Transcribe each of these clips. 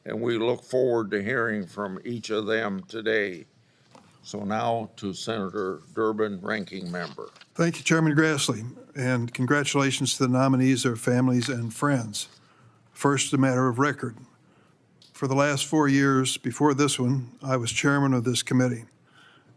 and we look forward to hearing from each of them today. So now to Senator Durbin, Ranking Member. Thank you, Chairman Grassley, and congratulations to the nominees, their families, and friends. First, a matter of record. For the last 4 years before this one, I was chairman of this committee.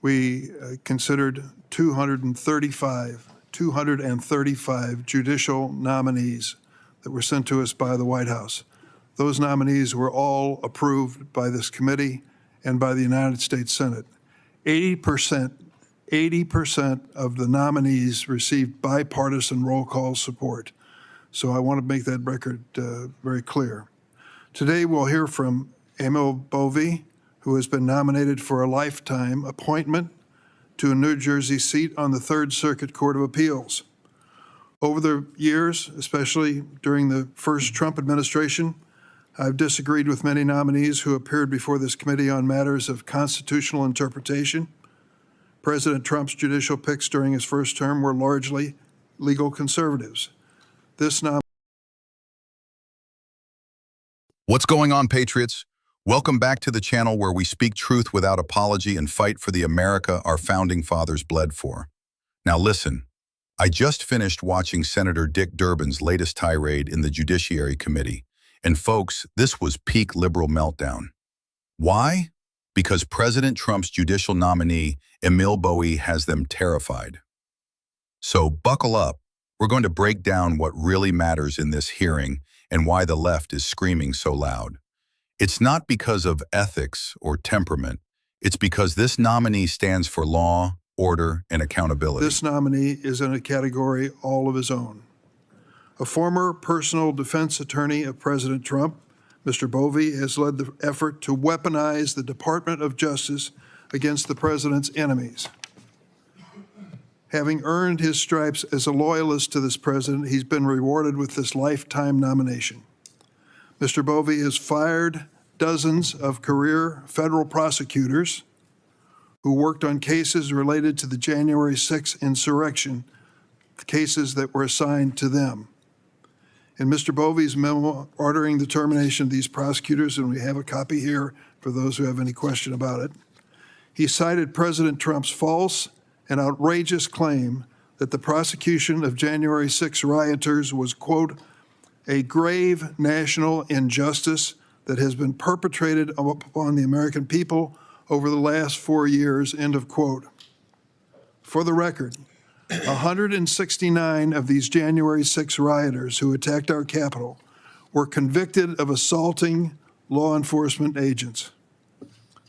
We considered 235 judicial nominees that were sent to us by the White House. Those nominees were all approved by this committee and by the United States Senate. 80% of the nominees received bipartisan roll call support. So I want to make that record very clear. Today we'll hear from Emil Boie, who has been nominated for a lifetime appointment to a New Jersey seat on the Third Circuit Court of Appeals. Over the years, especially during the first Trump administration, I've disagreed with many nominees who appeared before this committee on matters of constitutional interpretation. President Trump's judicial picks during his first term were largely legal conservatives. What's going on, Patriots? Welcome back to the channel where we speak truth without apology and fight for the America our founding fathers bled for. Now listen, I just finished watching Senator Dick Durbin's latest tirade in the Judiciary Committee. And folks, this was peak liberal meltdown. Why? Because President Trump's judicial nominee, Emil Boie, has them terrified. So buckle up. We're going to break down what really matters in this hearing and why the left is screaming so loud. It's not because of ethics or temperament. It's because this nominee stands for law, order, and accountability. This nominee is in a category all of his own. A former personal defense attorney of President Trump, Mr. Boie has led the effort to weaponize the Department of Justice against the president's enemies. Having earned his stripes as a loyalist to this president, he's been rewarded with this lifetime nomination. Mr. Boie has fired dozens of career federal prosecutors who worked on cases related to the January 6th insurrection, cases that were assigned to them. In Mr. Bovie's memo ordering the termination of these prosecutors, and we have a copy here for those who have any question about it, he cited President Trump's false and outrageous claim that the prosecution of January 6 rioters was, quote, a grave national injustice that has been perpetrated upon the American people over the last 4 years, end of quote. For the record, 169 of these January 6 rioters who attacked our Capitol were convicted of assaulting law enforcement agents.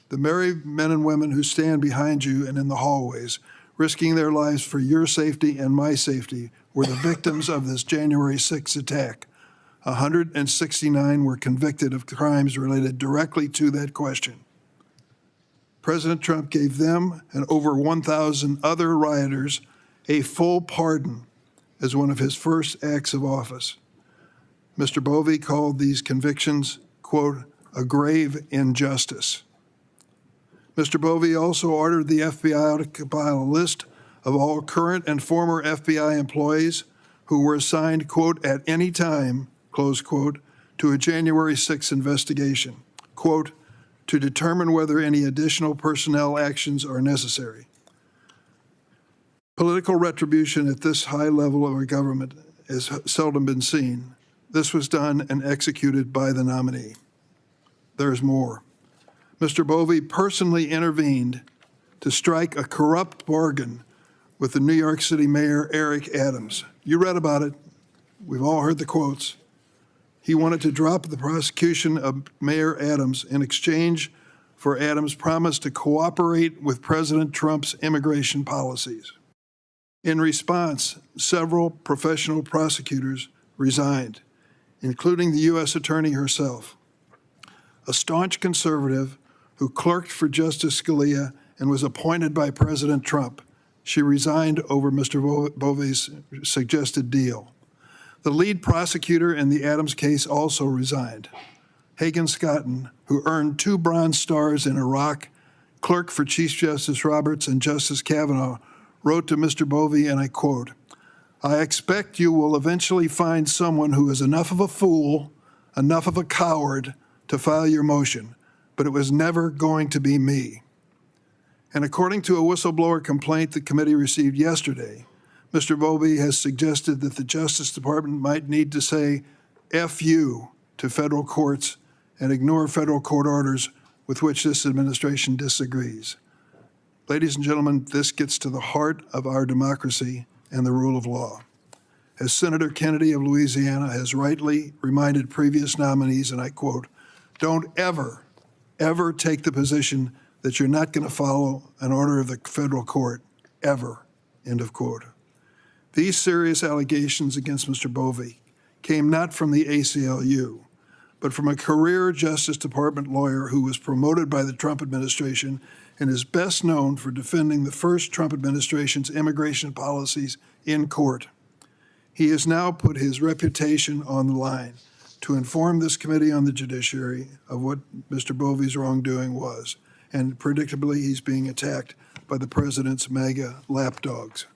The merry men and women who stand behind you and in the hallways, risking their lives for your safety and my safety, were the victims of this January 6 attack. 169 were convicted of crimes related directly to that question. President Trump gave them and over 1,000 other rioters a full pardon as one of his first acts of office. Mr. Boie called these convictions, quote, a grave injustice. Mr. Boie also ordered the FBI to compile a list of all current and former FBI employees who were assigned, quote, at any time, close quote, to a January 6th investigation, quote, to determine whether any additional personnel actions are necessary. Political retribution at this high level of our government has seldom been seen. This was done and executed by the nominee. There's more. Mr. Boie personally intervened to strike a corrupt bargain with the New York City Mayor, Eric Adams. You read about it. We've all heard the quotes. He wanted to drop the prosecution of Mayor Adams in exchange for Adams' promise to cooperate with President Trump's immigration policies. In response, several professional prosecutors resigned, including the U.S. Attorney herself. A staunch conservative who clerked for Justice Scalia and was appointed by President Trump, she resigned over Mr. Bovie's suggested deal. The lead prosecutor in the Adams case also resigned. Hagan Scotton, who earned 2 Bronze Stars in Iraq, clerk for Chief Justice Roberts and Justice Kavanaugh, wrote to Mr. Boie, and I quote, I expect you will eventually find someone who is enough of a fool, enough of a coward, to file your motion, but it was never going to be me. And according to a whistleblower complaint the committee received yesterday, Mr. Boie has suggested that the Justice Department might need to say F you to federal courts and ignore federal court orders with which this administration disagrees. Ladies and gentlemen, this gets to the heart of our democracy and the rule of law. As Senator Kennedy of Louisiana has rightly reminded previous nominees, and I quote, "Don't ever, ever take the position that you're not going to follow an order of the federal court, ever," end of quote. These serious allegations against Mr. Boie came not from the ACLU, but from a career Justice Department lawyer who was promoted by the Trump administration and is best known for defending the first Trump administration's immigration policies in court. He has now put his reputation on the line to inform this committee on the judiciary of what Mr. Bovie's wrongdoing was, and predictably he's being attacked by the president's MAGA lapdogs.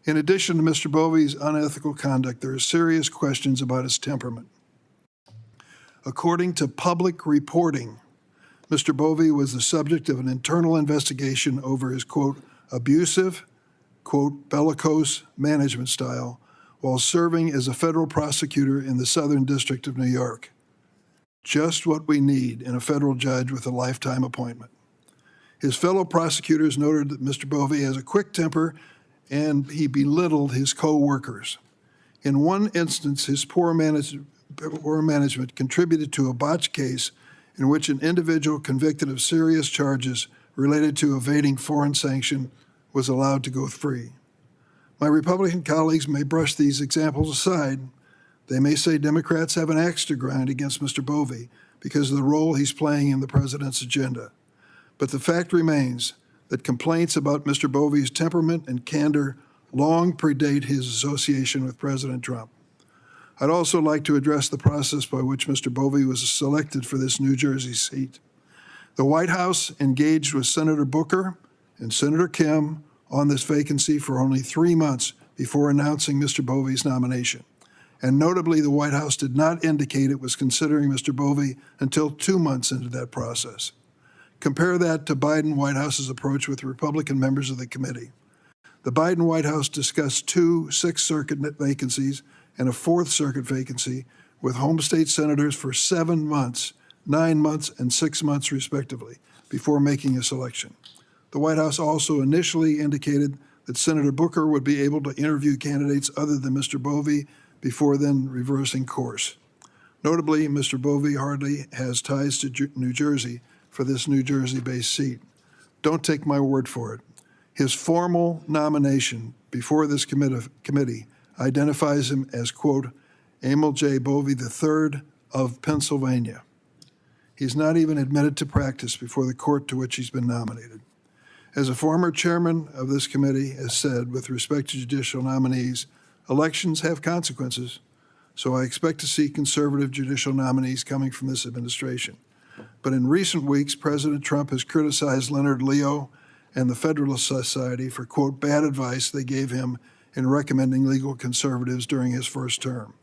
In addition to Mr. Bovie's unethical conduct, there are serious questions about his temperament. According to public reporting, Mr. Boie was the subject of an internal investigation over his, quote, abusive, quote, bellicose management style while serving as a federal prosecutor in the Southern District of New York. Just what we need in a federal judge with a lifetime appointment. His fellow prosecutors noted that Mr. Boie has a quick temper and he belittled his co-workers. In one instance, his poor management contributed to a botched case in which an individual convicted of serious charges related to evading foreign sanction was allowed to go free. My Republican colleagues may brush these examples aside. They may say Democrats have an axe to grind against Mr. Boie because of the role he's playing in the president's agenda. But the fact remains that complaints about Mr. Bovie's temperament and candor long predate his association with President Trump. I'd also like to address the process by which Mr. Boie was selected for this New Jersey seat. The White House engaged with Senator Booker and Senator Kim on this vacancy for only 3 months before announcing Mr. Bovie's nomination. And notably, the White House did not indicate it was considering Mr. Boie until 2 months into that process. Compare that to Biden White House's approach with Republican members of the committee. The Biden White House discussed 2 Sixth Circuit vacancies and a Fourth Circuit vacancy with home state senators for 7 months, 9 months, and 6 months, respectively, before making a selection. The White House also initially indicated that Senator Booker would be able to interview candidates other than Mr. Boie before then reversing course. Notably, Mr. Boie hardly has ties to New Jersey for this New Jersey-based seat. Don't take my word for it. His formal nomination before this committee identifies him as, quote, Emil Boie III of Pennsylvania. He's not even admitted to practice before the court to which he's been nominated. As a former chairman of this committee has said, with respect to judicial nominees, elections have consequences, so I expect to see conservative judicial nominees coming from this administration. But in recent weeks, President Trump has criticized Leonard Leo and the Federalist Society for, quote, bad advice they gave him in recommending legal conservatives during his first term.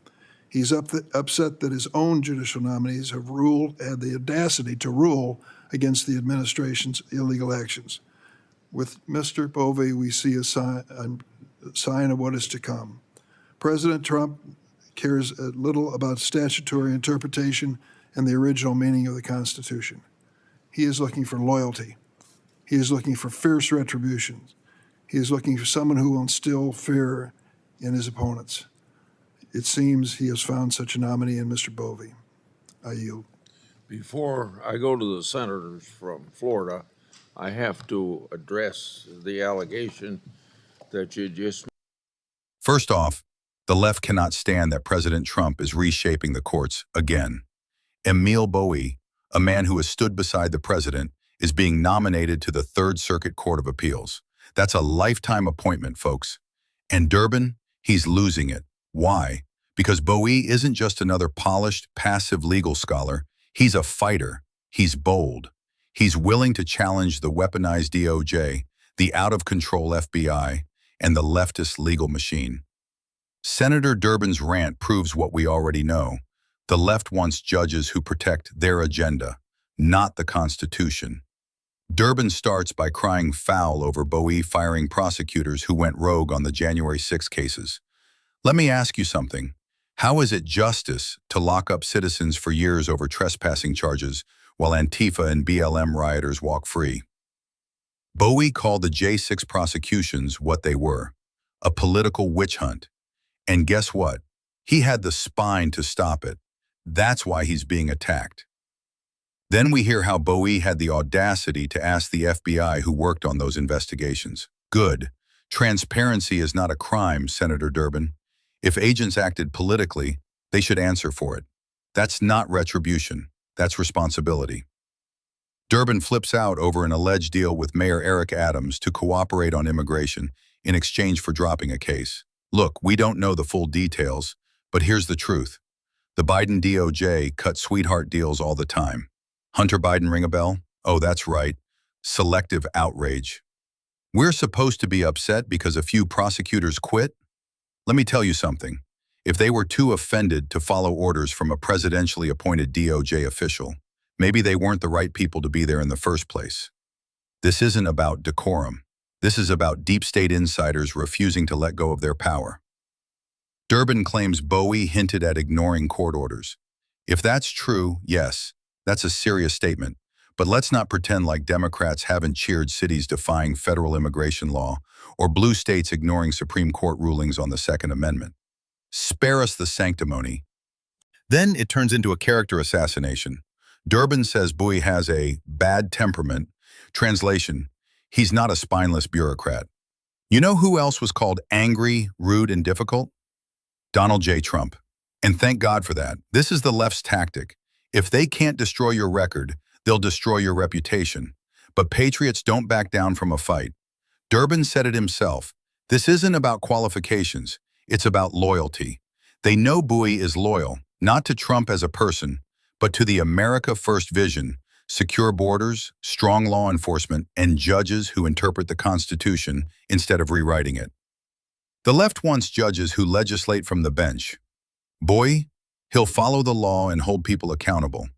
He's upset that his own judicial nominees have had the audacity to rule against the administration's illegal actions. With Mr. Boie, we see a sign of what is to come. President Trump cares little about statutory interpretation and the original meaning of the Constitution. He is looking for loyalty. He is looking for fierce retribution. He is looking for someone who will instill fear in his opponents. It seems he has found such a nominee in Mr. Boie. I yield. Before I go to the senators from Florida, I have to address the allegation that you just... First off, the left cannot stand that President Trump is reshaping the courts again. Emil Boie, a man who has stood beside the president, is being nominated to the Third Circuit Court of Appeals. That's a lifetime appointment, folks. And Durbin, he's losing it. Why? Because Boie isn't just another polished, passive legal scholar. He's a fighter. He's bold. He's willing to challenge the weaponized DOJ, the out-of-control FBI, and the leftist legal machine. Senator Durbin's rant proves what we already know. The left wants judges who protect their agenda, not the Constitution. Durbin starts by crying foul over Boie firing prosecutors who went rogue on the January 6 cases. Let me ask you something. How is it justice to lock up citizens for years over trespassing charges while Antifa and BLM rioters walk free? Boie called the J6 prosecutions what they were, a political witch hunt. And guess what? He had the spine to stop it. That's why he's being attacked. Then we hear how Boie had the audacity to ask the FBI who worked on those investigations. Good. Transparency is not a crime, Senator Durbin. If agents acted politically, they should answer for it. That's not retribution. That's responsibility. Durbin flips out over an alleged deal with Mayor Eric Adams to cooperate on immigration in exchange for dropping a case. Look, we don't know the full details, but here's the truth. The Biden DOJ cut sweetheart deals all the time. Hunter Biden ring a bell? Oh, that's right. Selective outrage. We're supposed to be upset because a few prosecutors quit? Let me tell you something. If they were too offended to follow orders from a presidentially appointed DOJ official, maybe they weren't the right people to be there in the first place. This isn't about decorum. This is about deep state insiders refusing to let go of their power. Durbin claims Boie hinted at ignoring court orders. If that's true, yes, that's a serious statement. But let's not pretend like Democrats haven't cheered cities defying federal immigration law or blue states ignoring Supreme Court rulings on the Second Amendment. Spare us the sanctimony. Then it turns into a character assassination. Durbin says Boie has a bad temperament. Translation, he's not a spineless bureaucrat. You know who else was called angry, rude, and difficult? Donald J. Trump. And thank God for that. This is the left's tactic. If they can't destroy your record, they'll destroy your reputation. But patriots don't back down from a fight. Durbin said it himself. This isn't about qualifications. It's about loyalty. They know Boie is loyal, not to Trump as a person, but to the America First vision, secure borders, strong law enforcement, and judges who interpret the Constitution instead of rewriting it. The left wants judges who legislate from the bench. Boie, he'll follow the law and hold people accountable.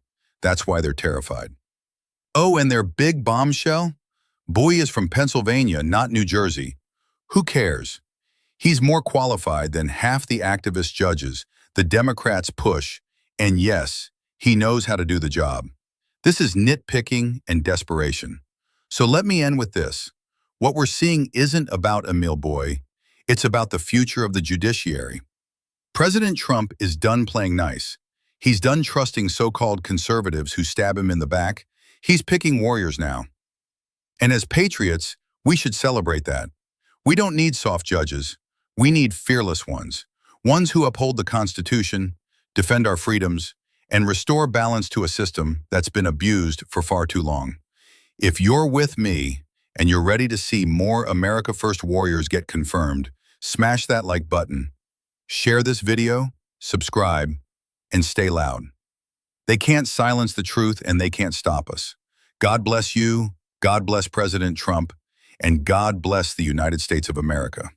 That's why they're terrified. Oh, and their big bombshell? Boie is from Pennsylvania, not New Jersey. Who cares? He's more qualified than half the activist judges the Democrats push, and yes, he knows how to do the job. This is nitpicking and desperation. So let me end with this. What we're seeing isn't about Emil Boie. It's about the future of the judiciary. President Trump is done playing nice. He's done trusting so-called conservatives who stab him in the back. He's picking warriors now. And as patriots, we should celebrate that. We don't need soft judges. We need fearless ones. Ones who uphold the Constitution, defend our freedoms, and restore balance to a system that's been abused for far too long. If you're with me and you're ready to see more America First warriors get confirmed, smash that like button, share this video, subscribe, and stay loud. They can't silence the truth and they can't stop us. God bless you, God bless President Trump, and God bless the United States of America.